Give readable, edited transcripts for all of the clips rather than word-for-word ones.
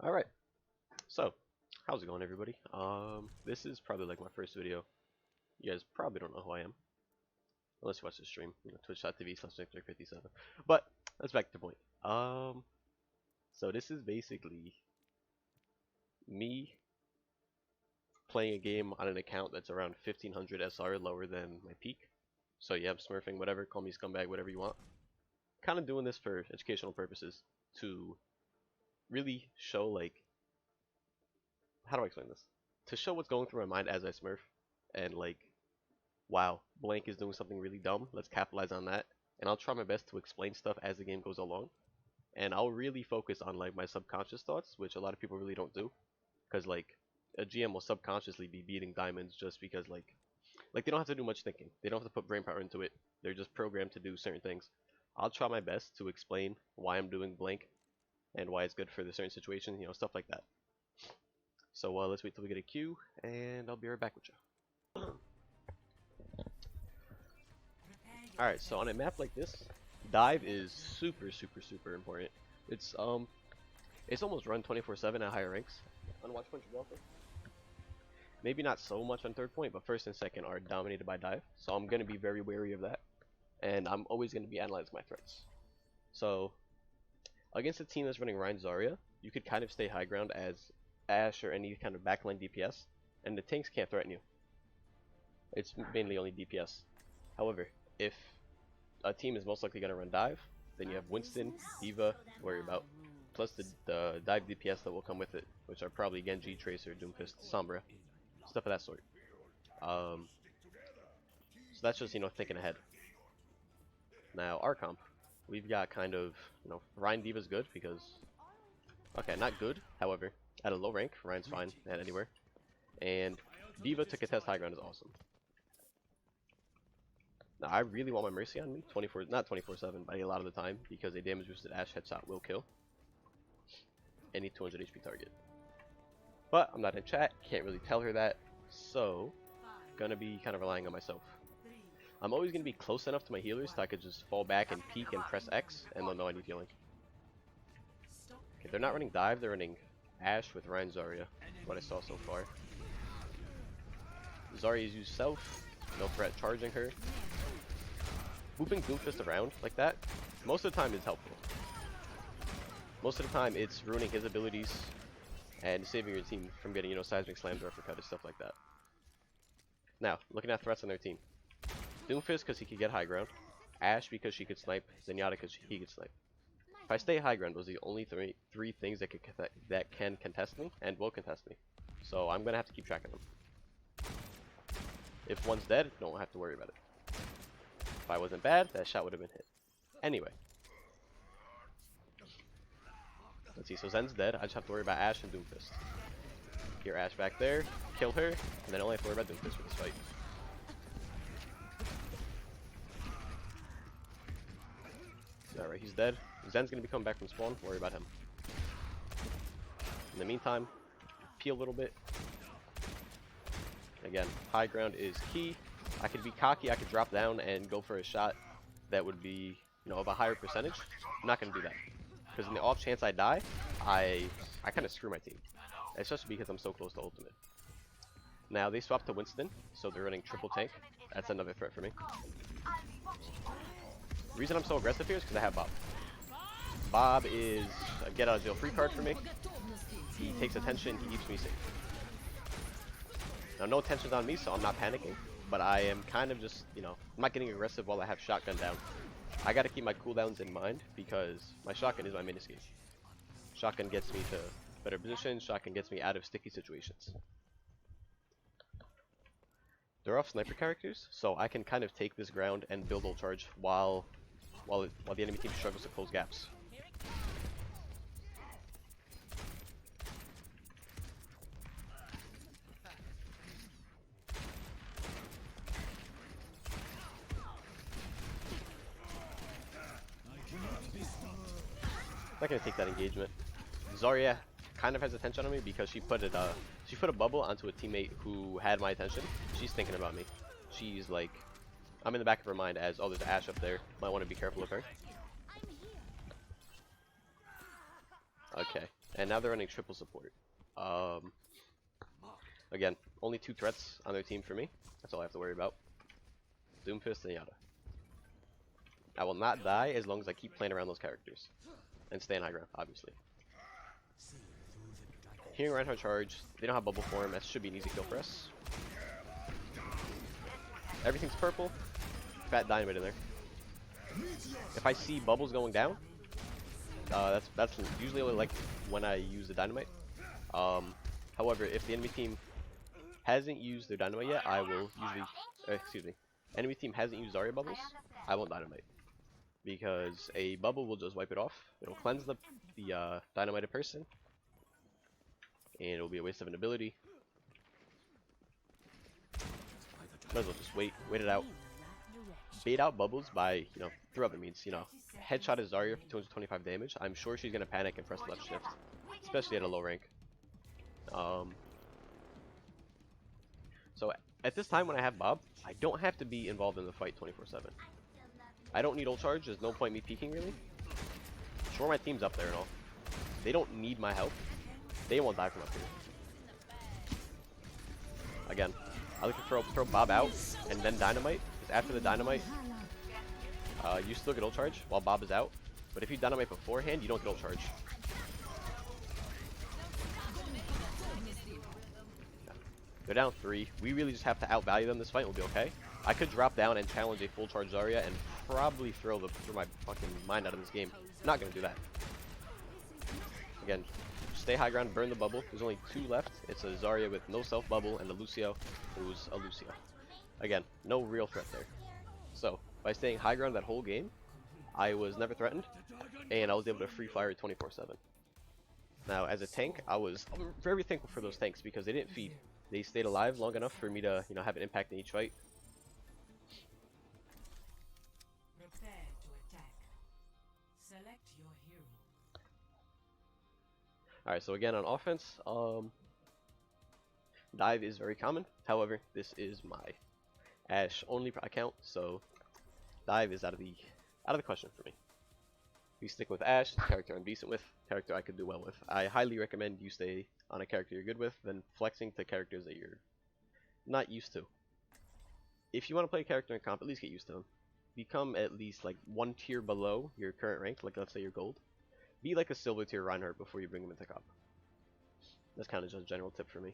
Alright, so, how's it going everybody? This is probably like my first video. You guys probably don't know who I am. Unless you watch the stream, twitch.tv/Nick57. But, let's back to the point. So this is basically me playing a game on an account that's around 1500 SR lower than my peak. So yeah, I'm smurfing, whatever, call me scumbag, whatever you want. Kind of doing this for educational purposes to really show like, how do I explain this? To show what's going through my mind as I smurf, and like, wow, blank is doing something really dumb, let's capitalize on that. And I'll try my best to explain stuff as the game goes along. And I'll really focus on like my subconscious thoughts, which a lot of people really don't do. Because like, a GM will subconsciously be beating diamonds just because like they don't have to do much thinking. They don't have to put brain power into it. They're just programmed to do certain things. I'll try my best to explain why I'm doing blank and why it's good for the certain situation, stuff like that. So let's wait till we get a queue, and I'll be right back with you. Alright, so on a map like this, dive is super important. It's almost run 24/7 at higher ranks. On watch point also. Maybe not so much on third point, but first and second are dominated by dive. So I'm gonna be very wary of that. And I'm always gonna be analyzing my threats. So against a team that's running Ryan Zarya, you could kind of stay high ground as Ashe or any kind of backline DPS, and the tanks can't threaten you. It's mainly only DPS. However, if a team is most likely going to run dive, then you have Winston, D.Va to worry about, plus the dive DPS that will come with it, which are probably Genji, Tracer, Doomfist, Sombra, stuff of that sort. So that's just, thinking ahead. Now, our comp, we've got kind of, Ryan D.Va's good because, okay, not good, however, at a low rank, Ryan's fine at anywhere. And D.Va to contest high ground is awesome. Now, I really want my Mercy on me, not 24/7, but a lot of the time, because a damage boosted Ashe headshot will kill any 200 HP target. But I'm not in chat, can't really tell her that, so gonna be kind of relying on myself. I'm always gonna be close enough to my healers so I could just fall back and peek and press X, and they'll know I need healing. Okay, they're not running dive, they're running Ashe with Ryan Zarya, what I saw so far. Zarya's used self, no threat charging her. Moving Doomfist around like that, most of the time is helpful. Most of the time it's ruining his abilities and saving your team from getting, seismic slams or uppercut and stuff like that. Now, looking at threats on their team. Doomfist because he could get high ground. Ashe because she could snipe. Zenyatta because he could snipe. If I stay high ground, those are the only three things that can contest me and will contest me. So I'm going to have to keep track of them. If one's dead, don't have to worry about it. If I wasn't bad, that shot would have been hit. Anyway. Let's see, so Zen's dead. I just have to worry about Ashe and Doomfist. Hear Ashe back there, kill her, and then I only have to worry about Doomfist for this fight. Alright, he's dead. Zen's gonna be coming back from spawn, worry about him. In the meantime, peel a little bit. Again, high ground is key. I could be cocky, I could drop down and go for a shot that would be, of a higher percentage. I'm not gonna do that. Because in the off chance I die, I kind of screw my team. Especially because I'm so close to ultimate. Now they swapped to Winston, so they're running triple tank. That's another threat for me. The reason I'm so aggressive here is because I have Bob. Bob is a get out of jail free card for me. He takes attention, he keeps me safe. Now no attention's on me, so I'm not panicking. But I am kind of just, I'm not getting aggressive while I have shotgun down. I gotta keep my cooldowns in mind because my shotgun is my main escape. Shotgun gets me to better positions, shotgun gets me out of sticky situations. They're off sniper characters, so I can kind of take this ground and build ult charge while the enemy team struggles to close gaps. I'm not gonna take that engagement. Zarya kind of has attention on me because she put a bubble onto a teammate who had my attention. She's thinking about me. She's like, I'm in the back of her mind as, oh, there's Ashe up there. Might want to be careful of her. Okay, and now they're running triple support. Again, only 2 threats on their team for me. That's all I have to worry about. Doomfist and Yada. I will not die as long as I keep playing around those characters. And stay in high ground, obviously. Hearing Reinhardt charge. They don't have bubble form. That should be an easy kill for us. Everything's purple. Fat dynamite in there. If I see bubbles going down, that's usually only like when I use the dynamite. However, if the enemy team hasn't used their dynamite yet, I will usually, excuse me, enemy team hasn't used Zarya bubbles, I won't dynamite. Because a bubble will just wipe it off. It'll cleanse the dynamited person. And it'll be a waste of an ability. Might as well just wait it out. Bait out bubbles by, through other means, headshot is Zarya for 225 damage. I'm sure she's gonna panic and press left shift, especially at a low rank. So at this time when I have Bob, I don't have to be involved in the fight 24/7. I don't need ult charge. There's no point me peeking really. Sure, my team's up there and all. They don't need my help. They won't die from up here. Again, I like to throw Bob out and then dynamite. Because after the dynamite, you still get ult charge while Bob is out. But if you dynamite beforehand, you don't get ult charge. They're down 3. We really just have to outvalue them this fight. We'll be okay. I could drop down and challenge a full charge Zarya and probably throw my fucking mind out of this game. I'm not gonna do that. Again, stay high ground, burn the bubble. There's only 2 left. It's a Zarya with no self bubble and a Lucio who's a Lucio. Again, no real threat there. So by staying high ground that whole game, I was never threatened, and I was able to free fire 24/7. Now as a tank, I'm very thankful for those tanks because they didn't feed. They stayed alive long enough for me to, have an impact in each fight. Prepare to attack. Select your hero. Alright, so again on offense, dive is very common. However, this is my Ashe only account, so dive is out of the question for me. You stick with Ashe, character I'm decent with, character I could do well with. I highly recommend you stay on a character you're good with, than flexing to characters that you're not used to. If you want to play a character in comp, at least get used to him. Become at least like 1 tier below your current rank, like let's say you're gold. Be like a silver tier Reinhardt before you bring him into comp. That's kind of just a general tip for me.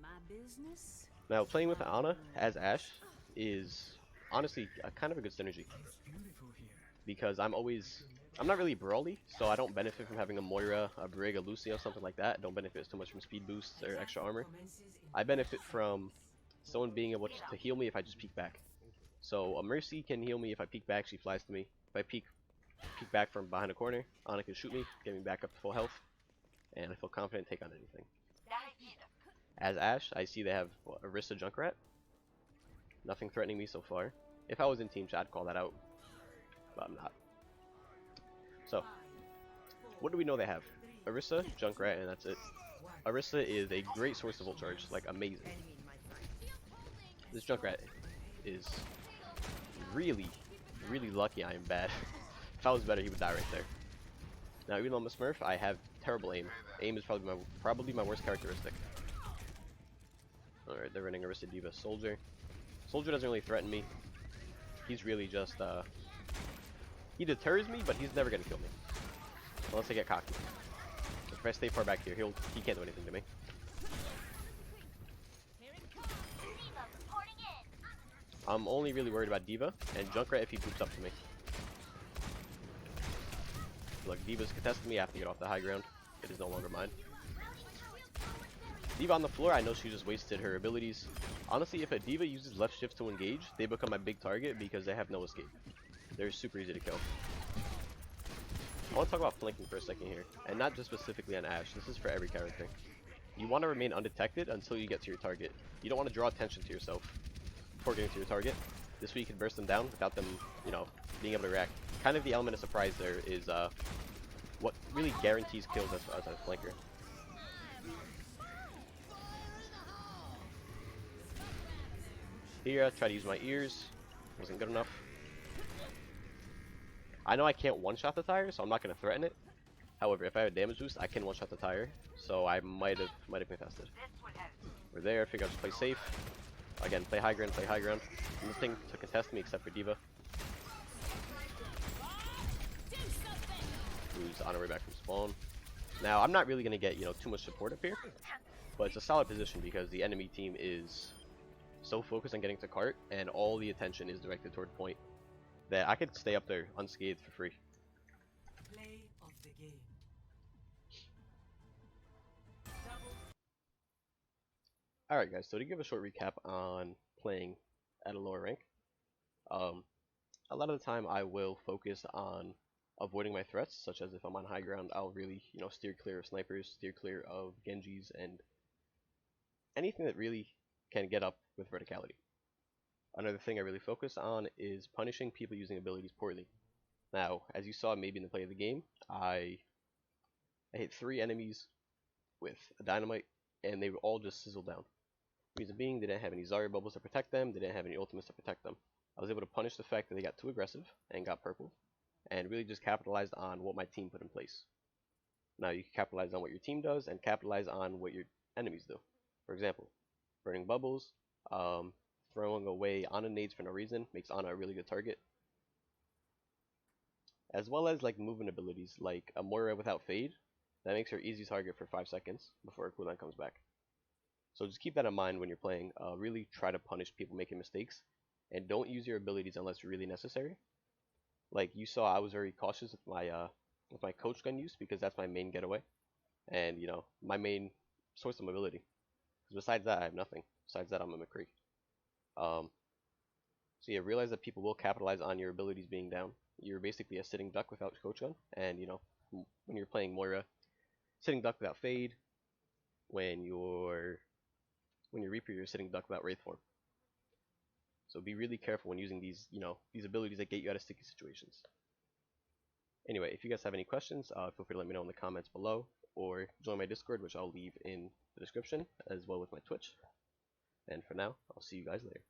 My business? Now, playing with Ana as Ashe is honestly kind of a good synergy. Because I'm not really brawly, so I don't benefit from having a Moira, a Brig, a Lucio, something like that. I don't benefit too much from speed boosts or extra armor. I benefit from someone being able to heal me if I just peek back. So a Mercy can heal me if I peek back, she flies to me. If I peek back from behind a corner, Ana can shoot me, get me back up to full health, and I feel confident to take on anything. As Ashe, I see they have Orisa Junkrat. Nothing threatening me so far. If I was in team chat, I'd call that out. But I'm not. So, what do we know they have? Orisa, Junkrat, and that's it. Orisa is a great source of ult charge, like amazing. This Junkrat is really, really lucky I am bad. If I was better, he would die right there. Now, even though I'm a smurf, I have terrible aim. Aim is probably my worst characteristic. Alright, they're running Orisa Diva Soldier. Soldier doesn't really threaten me. He's really just, he deters me, but he's never gonna kill me. Unless I get cocky. If I stay far back here, he can't do anything to me. I'm only really worried about Diva and Junkrat if he boots up to me. Look, Diva's contesting me. I have to get off the high ground. It is no longer mine. Diva on the floor, I know she just wasted her abilities. Honestly, if a Diva uses left shift to engage, they become my big target because they have no escape. They're super easy to kill. I want to talk about flanking for a second here, and not just specifically on Ashe. This is for every character. You want to remain undetected until you get to your target. You don't want to draw attention to yourself before getting to your target. This way you can burst them down without them, being able to react. Kind of the element of surprise there is what really guarantees kills as a flanker. Here, I try to use my ears. Wasn't good enough. I know I can't one-shot the tire, so I'm not going to threaten it. However, if I have a damage boost, I can one-shot the tire, so I might have contested. We're there. I figure I'll just play safe. Again, play high ground, play high ground. Nothing to contest me except for Diva, who's on her way back from spawn. Now, I'm not really gonna get too much support up here, but it's a solid position because the enemy team is so focused on getting to cart, and all the attention is directed toward point that I could stay up there unscathed for free. Play of the game. Alright guys, so to give a short recap on playing at a lower rank, a lot of the time I will focus on avoiding my threats, such as if I'm on high ground, I'll really, steer clear of snipers, steer clear of Genjis, and anything that really can get up with verticality. Another thing I really focus on is punishing people using abilities poorly. Now, as you saw maybe in the play of the game, I hit 3 enemies with a dynamite, and they were all just sizzled down. Reason being, they didn't have any Zarya bubbles to protect them, they didn't have any ultimates to protect them. I was able to punish the fact that they got too aggressive and got purple, and really just capitalized on what my team put in place. Now you can capitalize on what your team does and capitalize on what your enemies do. For example, burning bubbles, throwing away Ana nades for no reason makes Ana a really good target. As well as like movement abilities like a Moira without fade, that makes her easy target for 5 seconds before her cooldown comes back. So just keep that in mind when you're playing. Really try to punish people making mistakes, and don't use your abilities unless really necessary. Like you saw, I was very cautious with my coach gun use because that's my main getaway, and my main source of mobility. Because besides that, I have nothing. Besides that, I'm a McCree. So yeah, realize that people will capitalize on your abilities being down. You're basically a sitting duck without coach gun, and when you're playing Moira, sitting duck without fade. When you're Reaper, you're sitting duck without Wraith form. So be really careful when using these abilities that get you out of sticky situations. Anyway, if you guys have any questions, feel free to let me know in the comments below, or join my Discord, which I'll leave in the description, as well with my Twitch. And for now, I'll see you guys later.